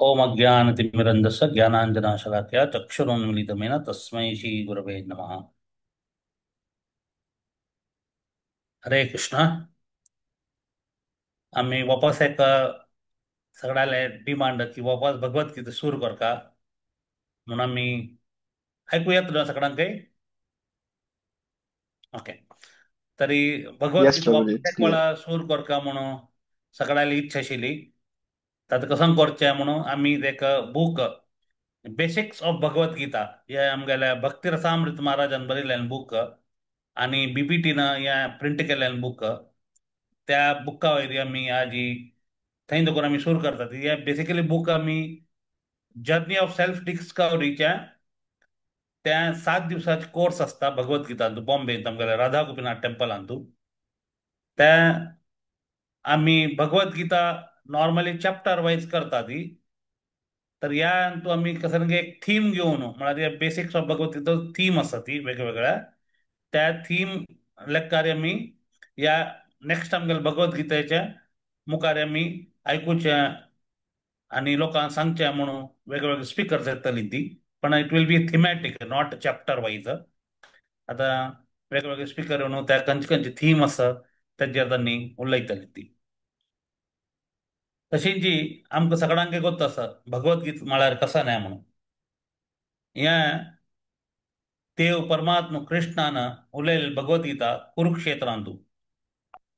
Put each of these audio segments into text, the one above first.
ओम अज्ञानतिमिरन्धस्य ज्ञानाञ्जनशलाकया चक्षुरुन्मीलितमेन तस्मै श्रीगुरवे नमः. हरे कृष्ण. आम्ही वापस एक सगळ्याला डिमांड की वापस भगवद्गीता सुरू करता म्हणून आम्ही ऐकू येत ना सगळ्यांक काही. ओके. तरी Yes, भगवद्गीता Prabhuji, वापस it's एक clear. वेळा सुरू करता म्हणून सगळ्याला इच्छा आशिल्ली. ताका कसं करचें म्हणून आम्ही एक बुक बेसिक्स ऑफ भगवद्गीता हे आमगेल्या भक्ती रसामृत महाराजान बरयलें बुक आणि बीपीटीनं या प्रिंट केलेलं बुक. त्या बुका वयली आम्ही आजी थंय देखून आम्ही सुरू करतात. हे बेसिकली बुक आम्ही जर्नी ऑफ सेल्फ डिस्कवरीच्या त्या 7 दिवसाचे कोर्स असता भगवद्गीतांतू बॉम्बे आमगेल्या राधा गोपीनाथ टेम्पलांतू. त्या आम्ही भगवद्गीता नॉर्मली चॅप्टर वाईज करतात ही. तर या तू आम्ही कसं एक थीम घेऊन म्हणजे बेसिक्स ऑफ भगवद्गीता थीम असतात ती वेगवेगळ्या त्या थीम लेखार आम्ही या नेक्स्ट आमगेल्या भगवद्गीतेच्या मुखार आम्ही ऐकूच्या आणि लोकांना सांगच्या म्हणून वेगवेगळे स्पीकर्स येतली ती. पण it will be thematic not chapter wise. आता वेगवेगळे स्पीकर येऊन त्या खंयची खंयची थीम आसा तेजेर तांणी उलयतली ती. तशी जी आमकां सगळ्यांक गोत आसा भगवद्गीता म्हळ्यार कसा न्हय म्हणून. हें देव परमात्मा कृष्णान उलयलेली भगवद्गीता कुरुक्षेत्रांतू.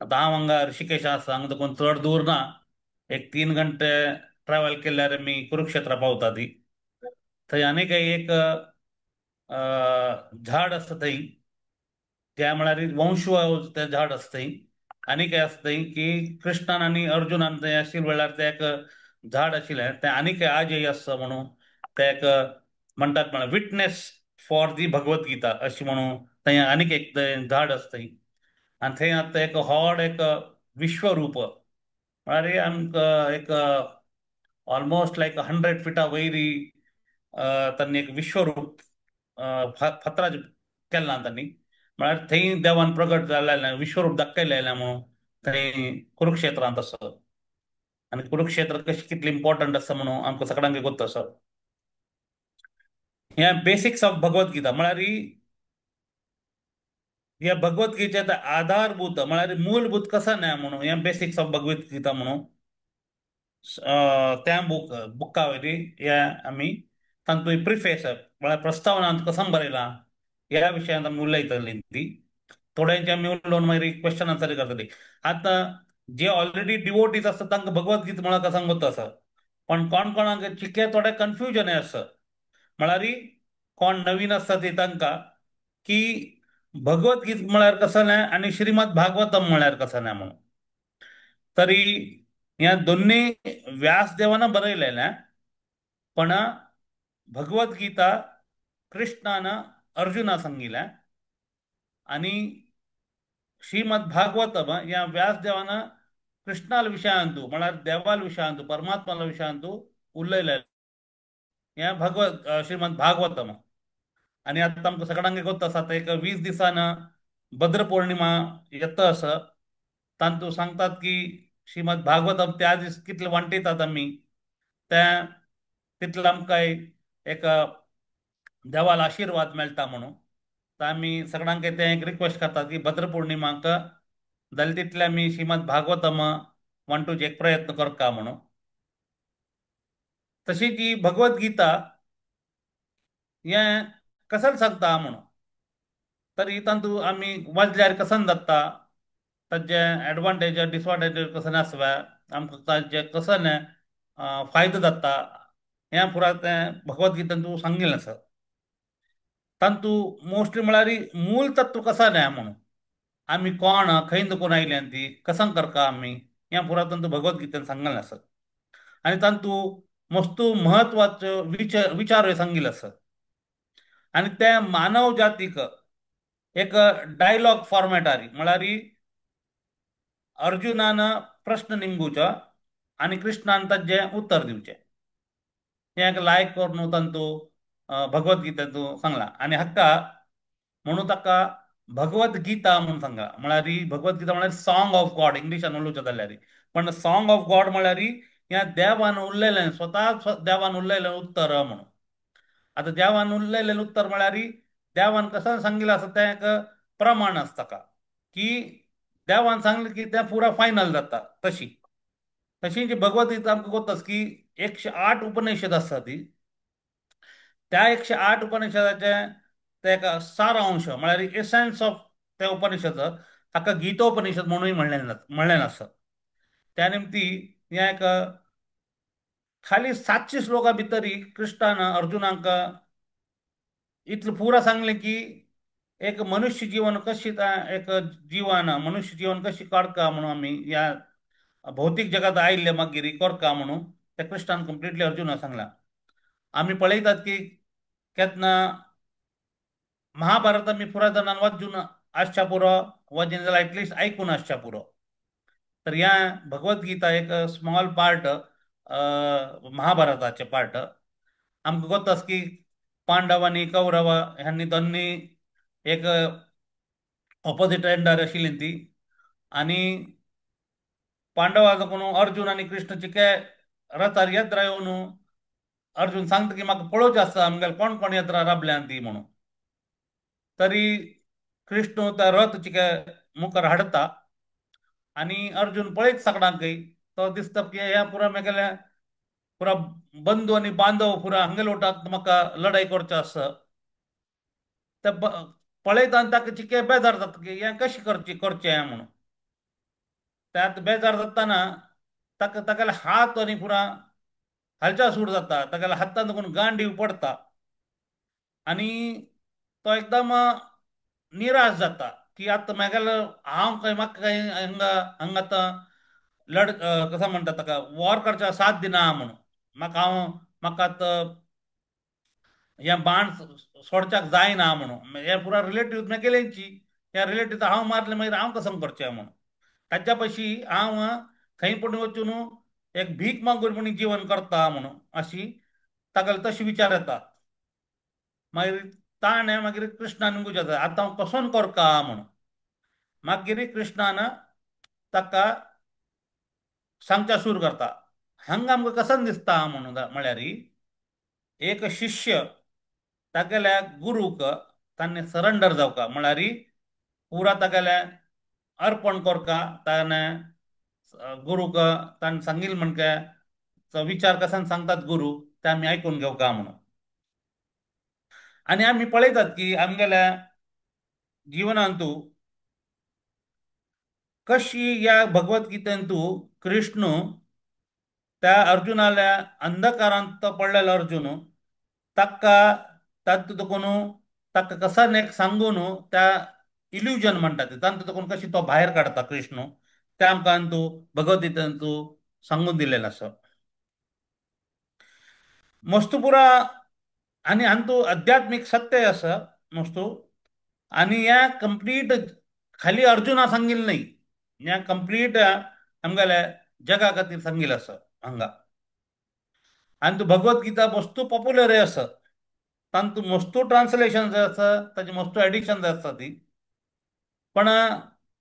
आता हांव हांगा ऋषिकेश आसा हांगा देखून चड दूर ना. एक 3 घंटे ट्रॅव्हल केल्यार आमी कुरुक्षेत्रा पावता ती. थंय आनीक एक झाड आसा थंय. त्या म्हळ्यार वंशू तें झाड आसा थंय. आनी काय आसा थंय की कृष्णान आनी अर्जुनान थंय आशिल्ले वेळार तें एक झाड आशिल्लें तें आनीक आजय आसा म्हणून तें एक म्हणटात म्हळ्यार विटनेस फॉर दी भगवद्गीता अशी म्हणून थंय आनीक एक थंय झाड आसा थंय. आणि थंय आतां एक व्हड एक विश्वरूप म्हळ्यार आमकां एक ऑलमोस्ट लायक 100 फिटा वयरी तांणी एक विश्वरूप फातरार केलां तांणी. म्हळ्यार थंय देवान प्रगट जाल्लें विश्वरूप दाखयलेलें म्हणून थंय कुरुक्षेत्रांत आसा. आनी कुरुक्षेत्र कशी कितली इम्पॉर्टंट आसा म्हणून आमकां सगळ्यांक गोत आसा. हे बेसिक्स ऑफ भगवद्गीता म्हळ्यार ही या भगवद्गीतेचा आधारभूत म्हळ्यार मूलभूत कसा न्हय म्हणून या बेसिक्स ऑफ भगवद्गीता म्हणून त्या बुका वयली हे आमी तांतूय प्रिफेस म्हळ्यार प्रस्तावना कसं बरयलां ह्या विशयान आमी उलयतली ती. थोड्यांचे आमी उलोवन मागीर क्वेश्चन आन्सर करतली. आतां जे ऑलरेडी डिवोटीज आसता तांकां भगवद्गीता म्हळ्यार कसं सांगत आसा. पण कोण कोणाक चिके थोडे कन्फ्युजन आसा. म्हळ्यार कोण नवीन आसता ते तांकां की भगवद्गीता म्हळ्यार कसं न्हय आनी श्रीमद भागवतम म्हळ्यार कसं न्हय म्हणून. तरी ह्या दोन्ही व्यासदेवानं बरयलेल्या पण भगवद्गीता कृष्णानं अर्जुना सांगिल्ल्या आणि श्रीमद भागवतम या व्यासदेवानं कृष्णाल विशयांतू म्हळ्यार देवाल विशयांतू परमात्माला विशयांतू उलयलेलें या श्रीमद भागवतम. आणि आता आमकां सगळ्यांक गोत आसा आता एक 20 दिसान भद्र पौर्णिमा येता आसा. तांतू सांगतात की श्रीमद भागवतम त्या दीस कितले वांटितात आमी त्या तितले आमकां एक देवाल आशीर्वाद मेळटा म्हणून. तर आमी सगळ्यांक तें एक रिक्वेस्ट करतात की भद्र पौर्णिमाक जाले तितले आमी श्रीमद भागवतम वांटूचे एक प्रयत्न करता म्हणून. तशीच ही भगवद्गीता हें कसल सांगता म्हणून. तरी तांतू आमी वाचल्यार कसन जाता ताजे एडवांटेज डिसएडवांटेज कसं आसवा आमकां ताजे कसं फायदो जाता हें पुराय तें भगवद्गीतान तूं सांगिल्लें आसा. तांतू मोस्टली म्हळ्यार मूल तत्व कसा न्हय म्हणून आमी कोण खंय देखून आयल्या ती कसं करता आमी हें पुराय तांतू भगवद्गीतेन सांगलेलें आसा. आनी तांतू मस्तू म्हत्वाच्यो विचारूय सांगिल्ले आसा. आनी ते मानव जातीक एक डायलॉग फॉर्मॅटार म्हळ्यार अर्जुनान प्रश्न निमगुचो आणि कृष्णान ताजें उत्तर दिवचें. हें एक लायक करून तांतू भगवद्गीतेंतू सांगलां आनी हाका म्हणून ताका भगवद्गीता म्हणून सांगला. म्हळ्यार भगवद्गीता म्हळ्यार सॉंग ऑफ गॉड इंग्लिशान उलोवचें जाल्यार. पण सॉंग ऑफ गॉड म्हळ्यार या देवान उरलेलें स्वता देवान उरलेलें उत्तर म्हणून. आता देवान उरलेलें उत्तर म्हळ्यार देवान कसं सांगिल्लें आसा तें एक प्रमाण आसता का की देवान सांगलें की तें पुरा फायनल जाता तशी. तशी जी भगवद्गीता आमकां कोत्ताच की 108 उपनिषद आसता ती. त्या 108 उपनिषदाचे ते एक सारांश म्हळ्यार एसेन्स ऑफ ते उपनिषद ताका गीतोपनिषद म्हणूनय म्हणलें आसा. त्या निमती हें एक खाली 700 श्लोका भितर कृष्णान अर्जुनाक इतलें पुरा सांगलें की एक मनुष्य जीवन कशी एक जीवन मनुष्य जीवन कशी काडका म्हणून आमी ह्या भौतीक जगात आयिल्ले मागीर करका म्हणून ते कृष्णान कंप्लिटली अर्जुनाक सांगलां. आमी पळयतात की केन्ना महाभारत आमी पुराय जाणान वाचून आसच्या पुरो वाचीन जाल्यार एटलिस्ट आयकून आसच्या पुरो. तर ह्या भगवद्गीता एक स्मॉल पार्ट महाभारताचे पार्ट आमकां कोताच की पांडव आनी कौरव ह्यांनी दोनी एक ऑपोजिट एंडार आशिल्ली ती. आनी पांडवां कोण अर्जुन आनी कृष्ण चिके रथार येत रावन अर्जुन सांगता की म्हाका पळोवचें आसा आमगेले कोण कोण येत राबल्यान ती म्हणून. तरी कृष्ण त्या रथ चिके मुखार हाडता आनी अर्जुन पळयत सगळ्यांकय तो दिसता की ह्या पुरा म्हगेल्या पुरा बंधू आनी बांदव पुरा हांगेल वटात म्हाका लढाई करचें आसा. ते पळयता आनी ताका चिके बेजार जाता की हें कशें करचें म्हणून. त्यात बेजार जातना ताका तागेले हात आनी पुरा हालचाल सूट जाता तागेल्या हातान कोण गांडीव पडता आनी तो एकदम निराश जाता की आतां म्हागेलो हांव खंय म्हाका खंय हांगा आतां कसं म्हणटा ताका वॉर करच्या साथ दिना म्हणून म्हाका आतां हें बाण सोडच्याक जायना म्हणून हे पुरा रिलेटिव्ह म्हागेलेंची ह्या रिलेटिव्ह हांव मारलें मागीर हांव कसं करचें म्हणून. ताच्या पयशी हांव खंय पूण वचून एक भीक मागून म्हण जीवन करता म्हणून अशी ताका तशी विचार येता. मागीर ताणें मागीर कृष्णान विचारता आतां हांव कसोन करता म्हणून. मागीर कृष्णान ताका सांगच्या सुरू करता. हांगा आमकां कसं दिसता म्हणून म्हळ्यार एक शिष्य तागेल्या गुरूक ताणें सरेंडर जावका म्हळ्यार पुरा तागेलें अर्पण करका ताणें गुरूक ताणें सांगिल्लें म्हणके तो विचार कसान सांगतात गुरू ते आमी आयकून घेवका म्हणून. आनी आमी पळयतात की आमगेल्या जिवनांतू कशी ह्या भगवद्गीतेंतू कृष्ण त्या अर्जुनाल्या अंधकारांत पडलेलो अर्जुन ताका तातूंत देखून ताका कसान एक सांगून त्या इल्युजन म्हणटा ते तातूंत देखून कशी तो भायर काडता कृष्ण ते आमकां भगवद्गीतेंतू सांगून दिलेलें आसा. मस्तू पुरा आनी हांतू आध्यात्मीक सत्य आसा मस्तू. आनी ह्या कंप्लीट खाली अर्जुना सांगिल्लें न्ही ह्या कंप्लीट आमगेल्या जगा खातीर सांगिल्लें आसा हांगा. आनी तू भगवद्गीता मस्तू पॉप्युलरय आसा. तातूंत मस्तू ट्रान्सलेशन जे आसा ताची मस्तू एडिशन जाय आसता ती. पण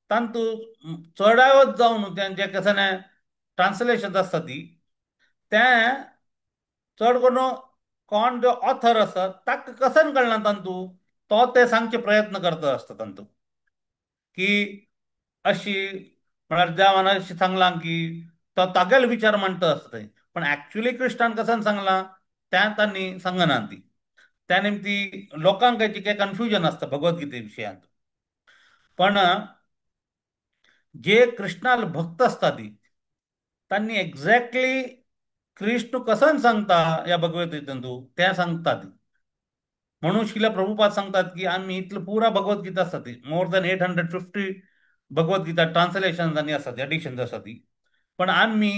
तातूंत चडावत जावन तें कसं ट्रान्सलेशन आसता ती तें चड करून कोण जो ऑथर आसा ताका कसन कळना तातूंत तो ते सांगचे प्रयत्न करता आसता तातूंत की अशी म्हळ्यार देवान अशें सांगलां की तो तागेले विचार मांडटा आसता थंय. पण एक्चुअली कृष्णान कसन सांगलां तें तांणी सांगना ती. त्या निमती लोकांक हेची कन्फ्युजन आसता भगवद्गीते विशयांत. पण जे कृष्णाल भक्त असता ती तांणी एक्झॅक्टली कृष्ण कसन सांगता या भगवद्गीतेंतू तें सांगता ती. म्हणून शिला प्रभुपाद सांगतात की आम्ही इतलं पुरा भगवद्गीता आसा ती मोर दॅन 850 भगवद्गीता ट्रान्सलेशन आनी आसा ती एडिशन्स आसा ती. पण आम्ही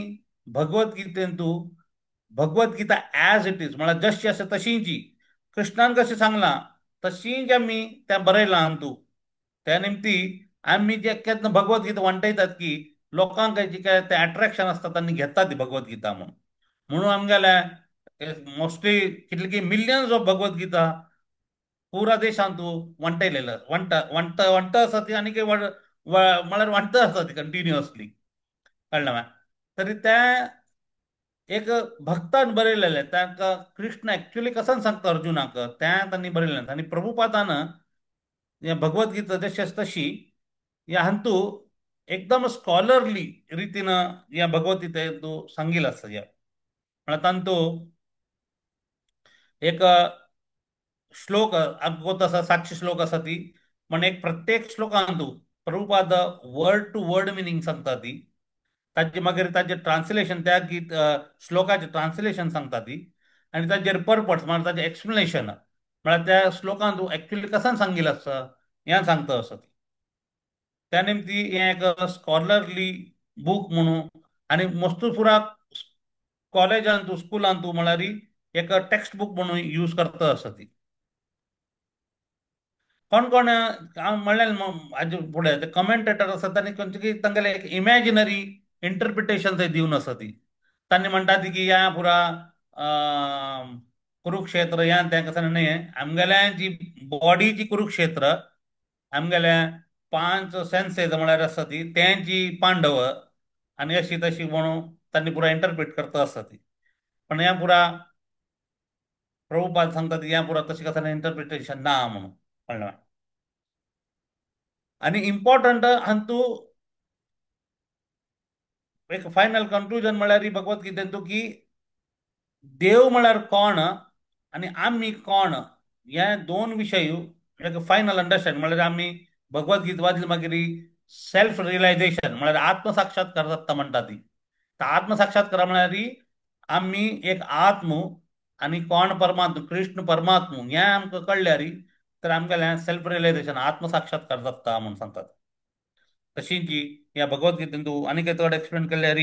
भगवद्गीतेंतू भगवद्गीता ॲज इट इज म्हळ्यार जशी आसा तशींची कृष्णान कशें सांगलां तशींच आमी तें बरयलां हातू. त्या निमती आमी जे केन्ना भगवद्गीता वांटयतात की लोकांक जी काय तें अट्रॅक्शन आसता तांणी घेता ती भगवद्गीता म्हणून. म्हणून आमगेल्या मोस्टली कितले की मिलियन्स ऑफ भगवद्गीता पुरा देशांत वांटयलेलं वांट आसा ती आनी म्हळ्यार वांटता आसा ती कंटिन्युअसली कळ्ळें. तरी तें एक भक्तान बरयलेले ताका कृष्ण ऍक्च्युली कसन सांगता अर्जुनाक त्या त्यांनी बरयलें आणि प्रभुपादान या भगवद्गीता जशी तशी या हंतू एकदम स्कॉलरली रीतीनं या भगवद्गीते तू सांगिल असं या म्हणा तांतू एक श्लोक आमको तसा 700 श्लोक असा ती पण एक प्रत्येक श्लोकांतू Prabhupada word to word meaning सांगता ती ताजे मागीर ताजे ट्रान्सलेशन त्या गीत श्लोकाचे ट्रान्सलेशन सांगता ती आणि ताजेर पर्पज म्हणजे ताजे एक्सप्लेनेशन म्हळ्यार त्या श्लोकान तूं एक्च्युअली कसान सांगिल आसा हें सांगता असं ती त्या निमती हें एक स्कॉलरली बूक म्हणून आणि मस्तू पुरा कॉलेजान तूं स्कुलान तूं म्हळ्यार एक टेक्स्ट बुक म्हणून यूज करता असं ती कोण कोण हांव म्हणलें हाजे फुडें ते कमेंटेटर आसा तांणी खंयचे की तांगेले एक इमॅजिनरी इंटरप्रिटेशन थंय दिवन आसा ती तांणी म्हणटा ती की या पुरा कुरुक्षेत्र या तें कसं न्ही आमगेल्या जी बॉडीची कुरुक्षेत्र आमगेल्या 5 सेन्सेस म्हळ्यार आसा ती तेंची पांडव आणि अशी तशी म्हणून तांणी पुरा इंटरप्रिट करता आसा ती पण या पुरा प्रभुपाद सांगता ती या पुरा तशी कसं इंटरप्रिटेशन ना म्हणून कळ्ळें आणि इम्पॉर्टंट हंतू एक फायनल कन्क्लुजन म्हळ्यार ही भगवद्गीतेंतू की देव म्हळ्यार कोण आणि आम्ही कोण हे दोन विशय एक फायनल अंडरस्टँड म्हळ्यार आम्ही भगवद्गीता वाचली मागीर सेल्फ रियलायझेशन म्हळ्यार आत्मसाक्षात्कार जाता म्हणटा ती तर आत्मसाक्षात्कार म्हळ्यार आम्ही एक आत्म आणि कोण परमात्मा कृष्ण परमात्मा हें आमकां कळल्यार तर आमगेलें सेल्फ रियलायझेशन आत्मसाक्षात्कार जाता म्हणून सांगतात तशी जी या भगवद्गीतेन तूं आनी चड एक्सप्लेन केल्यार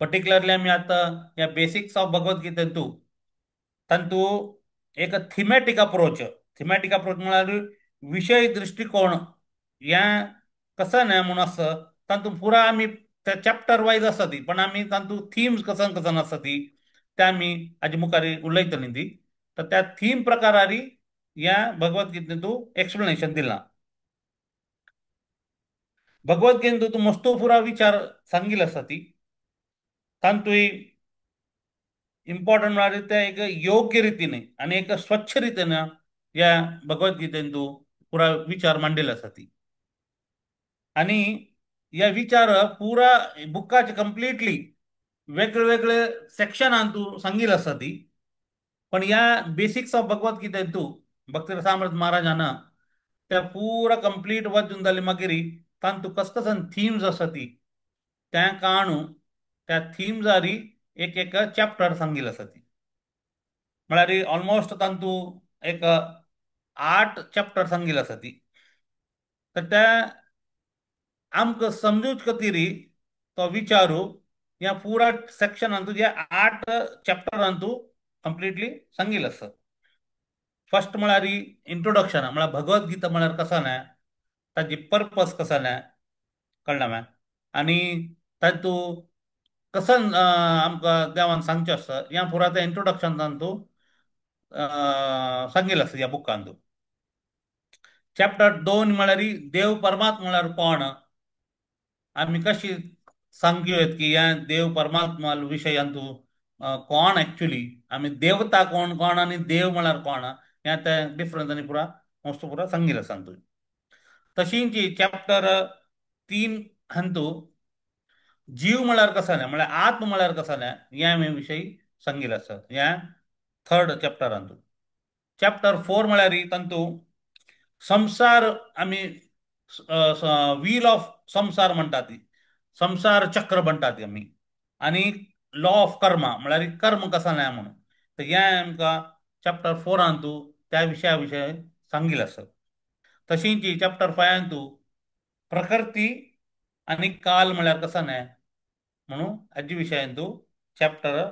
पर्टिक्युलरली आमी आतां या बेसिक्स ऑफ भगवद्गीतेन तूं तांतू एक थिमॅटिक अप्रोच म्हळ्यार विषय दृष्टिकोन या कसं न्हय म्हणून आसा तातूंत पुरा आमी त्या चॅप्टर वायज आसा ती पण आमी तातूंत थिम्स कसन कसन आसा ती त्या आमी हाजे मुखार उलयतली ती तर त्या थीम प्रकारारी ह्या भगवद्गीतेन तूं एक्सप्लेनेशन दिलां भगवद्गीतेन तूं मस्तो पुरा विचार सांगिल आसा ती तांतूय इम्पॉर्टंट म्हळ्यार ते एक योग्य रितीने आणि एक स्वच्छ रितीनं या भगवद्गीतेन तूं पुरा विचार मांडिल आसा ती आणि या विचार पुरा बुकाचे कंप्लिटली वेगळे वेगळे सेक्शनान तूं सांगिल आसा ती पण या बेसिक्स ऑफ भगवद्गीतेन तूं भक्ती रामकृष्ण महाराजान त्या पुरा कंप्लीट वाचून जाले मागीर तांतूं कसं थीम्स आसा ती त्या काणू त्या थीम्सारी एक एक चॅप्टर सांगिल आसा ती म्हळ्यार ऑलमोस्ट तांतूं एक 8 चॅप्टर सांगिल आसा ती तर त्या आमकां समजूच खातीर तो विचारू या पुरा सेक्शनांतू या 8 चॅप्टरांतू कंप्लिटली सांगिल आसा फर्स्ट म्हळ्यार इंट्रोडक्शन म्हळ्यार भगवद्गीता म्हळ्यार कसं न्हय ताजी पर्पज कसं न्हय कळ्ळें मॅ आनी तातूंत कसं आमकां देवान सांगचें आसता ह्या पुरा त्या इंट्रोडक्शन तांतू सांगिल आसा ह्या बुकांतू चॅप्टर 2 म्हळ्यार देव परमात्मा म्हळ्यार कोण आमी कशी सांगयोत की या देव परमात्मा विशयांतू कोण एक्चुअली आमी देवता कोण कोण आणि देव म्हळ्यार कोण या त्या डिफरन्स आनी पुरा मस्त पुरा सांगिल आसा तांतूं तशींच चॅप्टर 3 हंतू जीव म्हळ्यार कसो न्हय म्हळ्यार आत्म म्हळ्यार कसो न्हय ह्या विशयी सांगिल आसा ह्या 3rd चॅप्टरांतू चॅप्टर 4 म्हळ्यार तांतू संसार आमी व्हील ऑफ संसार म्हणटा ती संसार चक्र म्हणटा ती आमी आणि लॉ ऑफ कर्मा म्हळ्यार कर्म कसा नाही म्हणून तर हें आमकां चॅप्टर 4 तूं त्या विशया विशय सांगिल आसा तशींच चॅप्टर 5 तूं प्रकृती आणि काल म्हळ्यार कसा न्हय म्हणून हाजे विशयान तूं चॅप्टर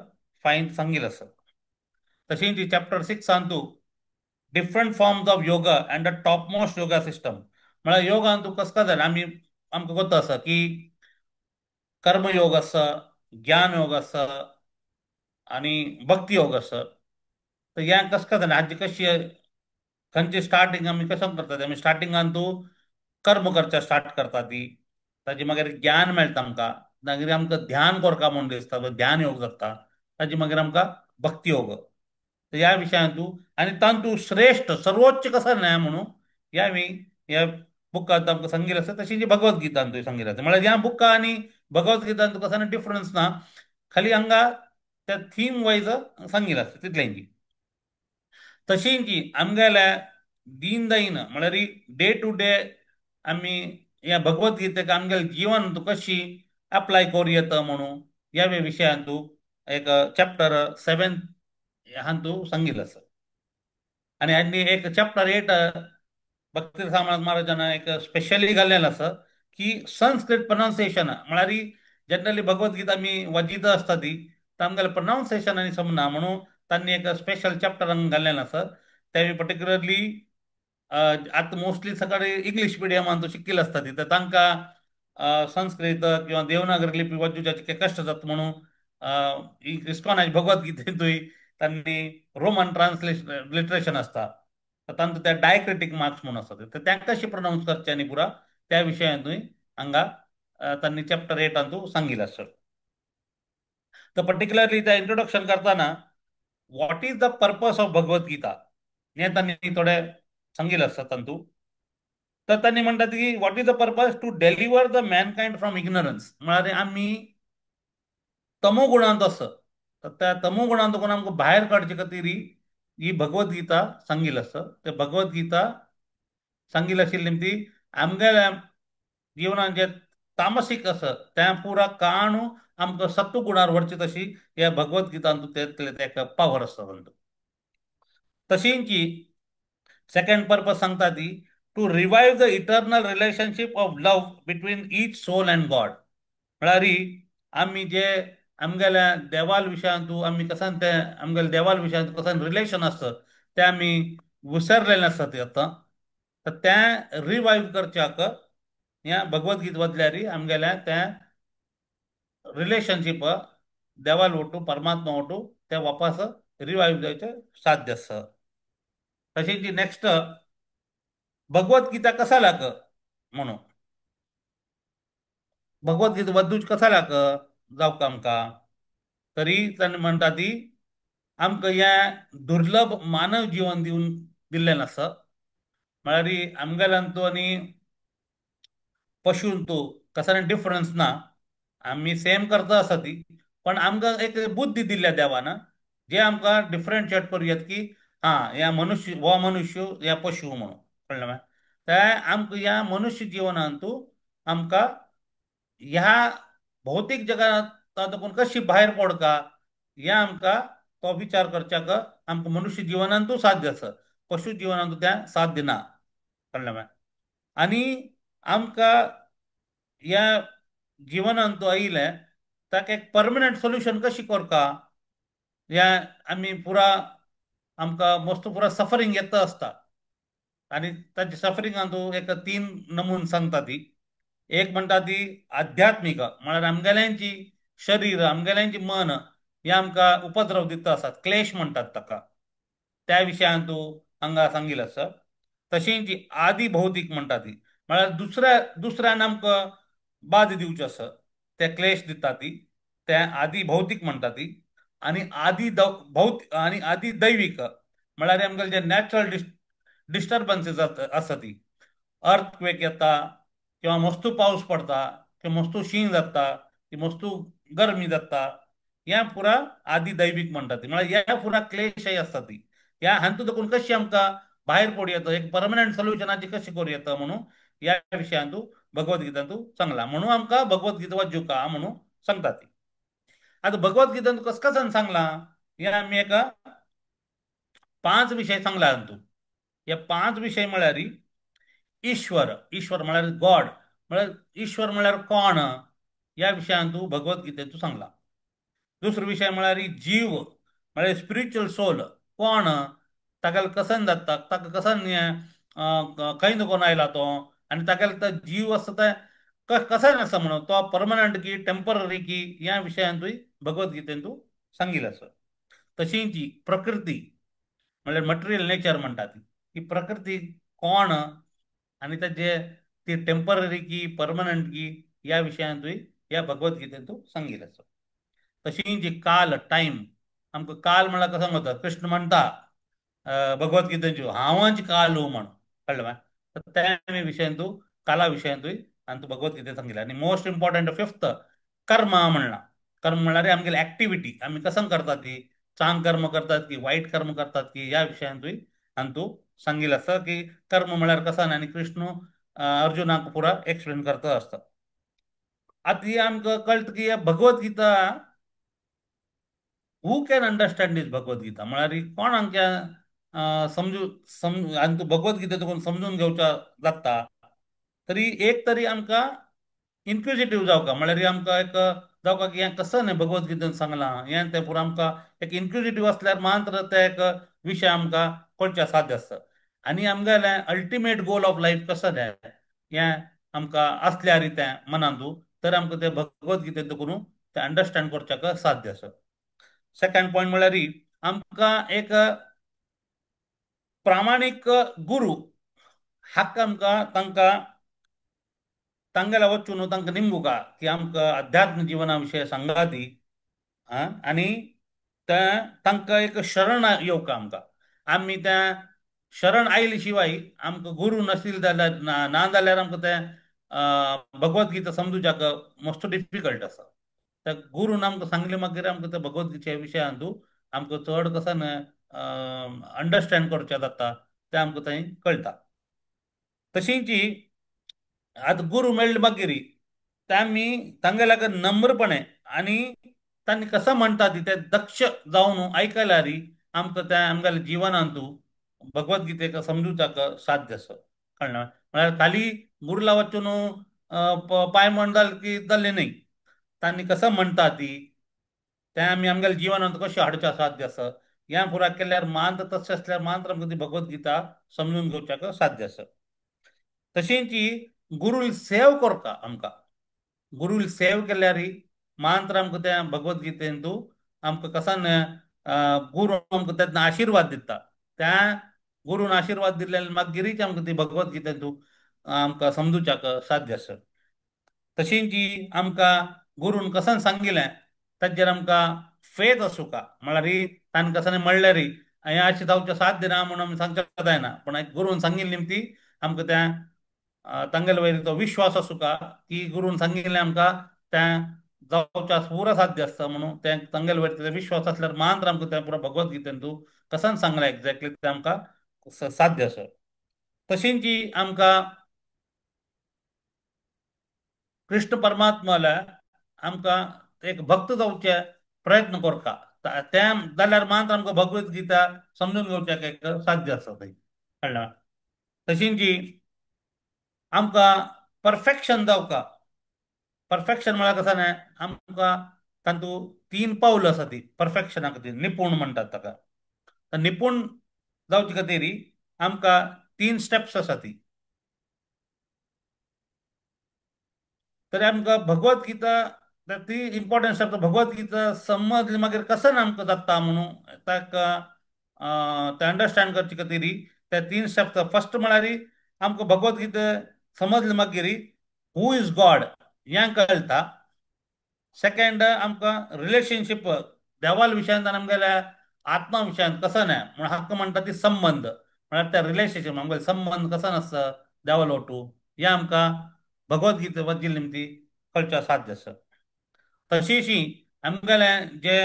5 सांगिल आसा तशींच चॅप्टर 6 तूं different forms of yoga and the top most yoga system म्हळ्यार योगान तूं कसं काय जालें आमी आमकां कोत्ता आसा की कर्मयोग आसा ज्ञान योग आसा आणि भक्ती योग आसा तर ह्या कसं काय जालें हाजी कशी खंयची स्टार्टींग आमी कशें करता आमी स्टार्टिंगान तूं कर्म करचें स्टार्ट करता ती ताजी मागीर ज्ञान मेळटा आमकां मागीर आमकां ध्यान करता म्हणून दिसता तो ध्यान योग जाता ताजे मागीर आमकां भक्ती योग. तर ह्या विशयान तूं आनी तांतूं श्रेष्ठ सर्वोच्च कसं न्याय म्हणून ह्या बुकांत आमकां सांगिल्लें आसा तशी जी भगवद्गीतांतूय सांगिल्लें आसा म्हळ्यार ह्या बुकां आनी भगवद्गीतांत कसं डिफरन्स ना. खाली हांगा त्या थीम वायज सांगिल्लें आसा तितलेंची. तशीं जी आमगेल्या दीन म्हळ्यार डे टू डे आमी ह्या भगवद्गीतेक आमगेलें जीवन कशी अप्लाय करूं येता म्हणून ह्या विशयान तूं एक चॅप्टर 7 हातूंत सांगिल्लें आसा. आनी एक चॅप्टर 8 भक्ती रामानंद महाराजान एक स्पेशली घाल्लेलें आसा की संस्कृत प्रोनाउन्सिएशन म्हळ्यार जनरली भगवद्गीता आमी वाचिता आसता ती तांगेलें प्रोनाउन्सिएशन आनी समना म्हणून तांणी एक स्पेशल चॅप्टर घाल्लेलें आसा. ते पर्टिक्युलरली आतां मोस्टली सकाळी इंग्लीश मिडियमान तो शिकिल्ले आसता ती तर तांकां संस्कृत किंवा देवनागरी लिपी वाचूच्याचे कश्ट जाता म्हणून इस्कॉनाची भगवद्गीतेंतूय तांणी रोमन ट्रान्सलेशन लिटरेशन आसता. तर तांकां ते डायक्रिटीक मार्क्स म्हणून आसता तर तांकां कशें प्रोनाउन्स करचें न्ही पुरा त्या विशयानूय हांगा तांणी चॅप्टर 8 हातूंत सांगिल्लें आसा. तर पर्टिक्युलरली त्या इंट्रोडक्शन करतना what is the purpose of Bhagavad Gita हें तांणी थोडें सांगिल्लें आसता तांतूं. तर तांणी म्हणटात की what is the purpose to deliver the mankind from ignorance म्हळ्यार आमी तमोगुणांत आसा तर त्या तमोगुणांतून आमकां भायर काडचे खातीर ही भगवद्गीता सांगिल्ली आसा. ते भगवद्गीता सांगिल्ली आशिल्ली ती आमगेल्या जिवनान जे तामसीक आसा तें पुरा काणू आमकां सत्वगुणार व्हरचे तशी ह्या भगवद्गीतांतूं तेका पावर आसता तांतूं. तशींची सेकंड पर्पज सांगता ती to revive the eternal relationship of love between each soul and God म्हळ्यार आमी जे आमगेल्या देवाल विशयांतूं आमी कसान ते आमगेल्या देवाल विशयांतूं कसान रिलेशन आसता ते आमी विसरलेले आसता ते आतां. तर तें रिवायव करच्याक ह्या भगवद्गीता वाचल्यार आमगेल्या त्या रिलेशनशीप देवाल वटू परमात्मा वटू ते वापस रिवायव जावचे साध्य आसा. तशी जी नेक्स्ट भगवद्गीता कसा लाग म्हणून भगवद्गीता वाचूच कसा लाग जावका आमकां तरी ताणें म्हणटा ती आमकां हें दुर्लभ मानव जिवन दिवन दिल्लें आसा. म्हळ्यार आमगेल्यान तूं आनी पशून तूं कसा डिफरन्स ना आमी सेम करता आसा ती पण आमकां एक बुद्धी दिल्ल्या देवान जे आमकां डिफरंशिएट करूं येता की ह्या मनुष्य हो मनुष्य ह्या पशु म्हणून कळ्ळें मा ते आमकां ह्या मनुष्य जिवनांतू आमकां ह्या भौतीक जगांतून कशी भायर पडका हें आमकां तो विचार करच्याक आमकां मनुष्य जिवनांतू साध्य आसा पशु जिवनांतू तें साध्य ना. कळ्ळें मा आनी आमकां ह्या जिवनांत तो आयिल्ले ताका एक परमनंट सोल्युशन कशी करता ह्या आमी पुरा आमकां मस्त पुरा सफरींग येता आसता आनी ताच्या सफरिंगान तूं एक 3 नमून सांगता ती. एक म्हणटा ती आध्यात्मिक म्हळ्यार आमगेल्यांची शरीर आमगेल्यांची मन हे आमकां उपद्रव दिता आसात क्लेश म्हणटात ताका त्या विशयान तूं हांगा सांगिल्लें आसा. तशीं जी आदी भौतीक म्हणटा ती म्हळ्यार दुसऱ्यान आमकां बाध दिवचे आसा ते क्लेश दिता ती ते आदी भौतीक म्हणटा ती. आनी आदी दैवीक म्हळ्यार आमगेले जे नॅचरल डिस्टर्बन्सीस आसा ती अर्थक्वेक येता किंवा मस्तू पावस पडटा किंवा मस्तू शीं जाता की मस्तू गरमी जाता हें पुरा आदी दैवीक म्हणटा ती म्हळ्यार हे पुरा क्लेशय आसता ती ह्या हातूंत देखून कशी आमकां भायर पडूं येता एक परमनंट सोल्युशनाची कशी करूं येता म्हणून ह्या विशयान तूं भगवद्गीतान तूं सांगला म्हणून आमकां भगवद्गीता वाचूका म्हणून सांगता ती. आतां भगवद्गीतान कसं कसन सांगलां हे आमी एका 5 विशय सांगला हातूंत. हे 5 विशय म्हळ्यार ईश्वर म्हळ्यार गॉड म्हळ्यार ईश्वर म्हळ्यार कोण ह्या विशयान तूं भगवद्गीतेंत तूं सांगला. दुसरो विशय म्हळ्यार जीव म्हळ्यार स्पिरिच्युअल सोल कोण तागेलो कसन जाता ताका कसन खंय दुखून आयला तो आनी तागेलो तो जीव आसा ते कसन आसा म्हणून तो परमनंट की टेम्पररी की ह्या विशयान तुवें भगवद्गीतेंत तूं सांगिल्लें आसा. तशींच जी प्रकृती म्हळ्यार मटेरियल नेचर म्हणटा ती ही प्रकृती कोण आनी ताजे ती टेम्पररी की परमनंट की ह्या विशयान तुवें या भगवद्गीतेन तू सांगितलं असं. तशी जी काल टाइम आमकां काल म्हळ्यार कसं म्हणटा कृष्ण म्हणटा भगवद्गीतेच्यो हांवच काल म्हण कळ्ळें काय. तर त्या विशयान तू काला विशयान आणि तू भगवद्गीतेत सांगितलं आणि मोस्ट इम्पॉर्टंट फिफ्थ कर्म म्हणला. कर्म म्हणल्यार आमगेली ऍक्टिव्हिटी आम्ही कसं करतात ती चांग कर्म करतात की वाईट कर्म करतात की या विशयान तुवें आणि तू सांगितलं असतं की कर्म म्हळ्यार कसं नाही आणि कृष्ण अर्जुनाक पुरा एक्सप्लेन करता असतं. आता हे आमकां कळटा की भगवद्गीता हू कॅन अंडरस्टँड दीस भगवद्गीता म्हळ्यार ही कोण हांकां आनी तू भगवद्गीता कोण समजून घेवच्या लागता. तरी एक तरी आमकां इन्क्विजिटीव जावका म्हळ्यार ही आमकां एक जावका की हें कसं न्ही भगवद्गीतेन सांगलां हें तें पुरो आमकां एक इन्क्विजिटीव असल्यार मात्र ते एक विशय आमकां कळचे साध्य आसता. आनी आमगेलें अल्टिमेट गोल ऑफ लायफ कसो जाय हें आमकां असल्या रित्या मनांतू तर आमकां ते भगवद्गीतेंत करून ते अंडरस्टँड करच्याक साध्य आसा. सेकंड पॉयंट म्हळ्यार ही आमकां एक प्रामाणीक गुरू हाका आमकां तांकां तांगेला वचून तांकां निमूगा की आमकां अध्यात्म जिवना विशय सांगाती आनी तांकां एक शरण येवका आमकां आमी त्या शरण आयले शिवाय आमकां गुरू नाशिल जाल्यार ना जाल्यार आमकां तें भगवद्गीता समजुच्याक मस्त डिफिकल्ट आसा. त्या गुरून आमकां सांगले मागीर आमकां त्या भगवद्गीतेच्या विशयान आमकां चड कसो अंडरस्टँड करचें जाता तें आमकां थंय कळटा. तशींच ही आतां गुरू मेळ्ळे मागीर तांणी तांगे लागीं नम्रपणे आणि तांणी कसं म्हणटा ती ते दक्ष जावन आयकल्यार आमकां त्या आमगेल्या जिवनांतू भगवद्गीतेक समजुच्याक साध्य आसा कळ्ळें. म्हळ्यार खाली गुरूला वचून पांयमोण जालें की जाल्लें न्ही. तांणी कसं म्हणटा ती तें आमी आमगेल्या जिवनांत कशें हाडचें साध्य आसा हें पुराय केल्यार मात्र तशें असल्यार मात्र आमकां ती भगवद्गीता समजून घेवच्याक साध्य आसा. तशींच ही गुरूल सेव करता आमकां गुरूल सेव केल्यार मात्र आमकां त्या भगवद्गीतेंतू आमकां कसान गुरू आमकां तेन्ना आशिर्वाद दिता. त्या गुरून आशिर्वाद दिले मागीरच आमकां ती भगवद्गीतेंतू आमकां समजुच्याक साध्य आसा. तशींच जी आमकां गुरून कसन सांगिल्लें ताचेर आमकां फेथ आसूंका म्हळ्यार ताणें कसांनी म्हणल्यार हें अशें जावचें साध्य ना म्हणून आमी सांगचें जायना पूण गुरून सांगिल्ली ती आमकां त्या तांगेले वयर तो विश्वास आसूंका की गुरून सांगिल्लें आमकां तें जावच्या पुरो साध्य आसता म्हणून तें तांगेले वयर तेजो विश्वास आसल्यार मात्र आमकां तें पुरो भगवद्गीतेंतू कसन सांगलां एक्झॅक्टली तें आमकां साध्य आसा. तशींच जी आमकां कृष्ण परमात्मा जाल्यार आमकां एक भक्त जावचे प्रयत्न करता तें जाल्यार मात्र आमकां भगवद्गीता समजून घेवच्याक एक साध्य आसा थंय कळ्ळें. तशींच जी आमकां परफेक्शन जावका परफेक्शन म्हळ्यार कसं न्हय आमकां तातूंत तीन पावल आसा ती परफेक्शना खातीर निपूण म्हणटात ताका. तर निपूण जावचे खातीर आमकां तीन स्टेप्स आसा ती. तरी आमकां भगवद्गीता ती इम्पॉर्टंट स्टेप भगवद्गीता समजली मागीर कसं आमकां जाता म्हणून ताका ते अंडरस्टँड करचे खातीर ते तीन स्टेप फर्स्ट म्हळ्यार आमकां भगवद्गीता समजली मागीर हू इज गॉड हें कळटा. सेकंड आमकां रिलेशनशीप देवाल विशयांत आनी आमगेल्या आत्मा विशयांत कसं न्हय म्हण हक्क म्हणटा ती संबंध म्हळ्यार त्या रिलेशनशीप आमगेले संबंध कसो आसता देवा लोटू हें आमकां भगवद्गीता वाचिल्ली ती कळच्या साध्य आसा. तशीच ही आमगेलें जे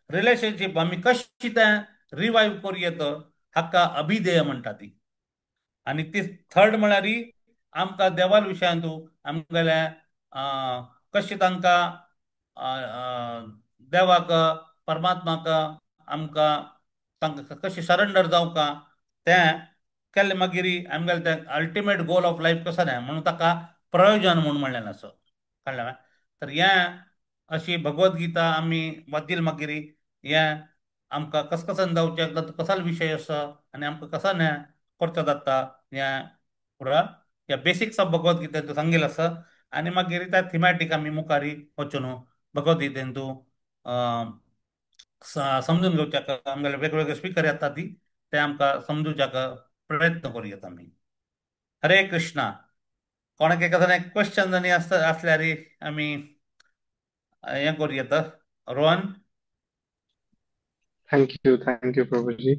रिलेशनशीप आमी कशी तें रिवायव करूं येता हाका अभिधेय म्हणटा ती. आनी ती थर्ड म्हळ्यार आमकां देवाल विशयांतू आमगेल्या कशें तांकां देवाक परमात्माक आमकां तांकां कशें सरेंडर जावका तें केल्ले मागीर आमगेलें तें अल्टिमेट गोल ऑफ लायफ कसो न्हय म्हणून ताका प्रयोजन म्हणून म्हणलेलें आसा कळ्ळें काय. तर हें अशी भगवद्गीता आमी वाचील मागीर हें आमकां कस कसन जावचें कसलो विशय आसा आनी आमकां कसो न्हय करचो जाता हें पुरा ह्या बेसिक्स ऑफ भगवद्गीतेंतू सांगिल्लें आसा. आनी मागीर त्या थिमॅटीक आमी मुखारी वचून भगवद्गीतेंतू समजून घेवच्याक आमगेले वेगवेगळे स्पिकर येतात ती ते आमकां समजुच्याक प्रयत्न करूं येता आमी. हरे कृष्णा. कोणाक एका क्वेश्चन जणी असल्यार आमी हें करूं येता. रोहन. थँक्यू प्रभूजी.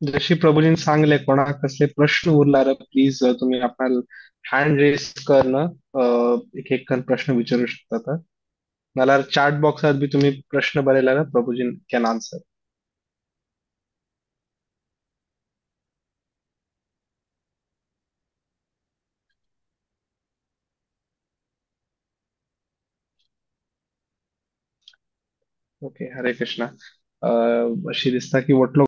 जशी प्रभूजीने सांगले, कोणाक कसले प्रश्न उरल्यार प्लीज तुम्ही आपणाल हँड रेस करून एक एक करून प्रश्न विचारू शकता. नाल्यार चॅट बॉक्सात बी तुम्ही प्रश्न बरयल्यार प्रभूजी कॅन आन्सर. ओके, हरे कृष्णा. अशी दिसता की वटलो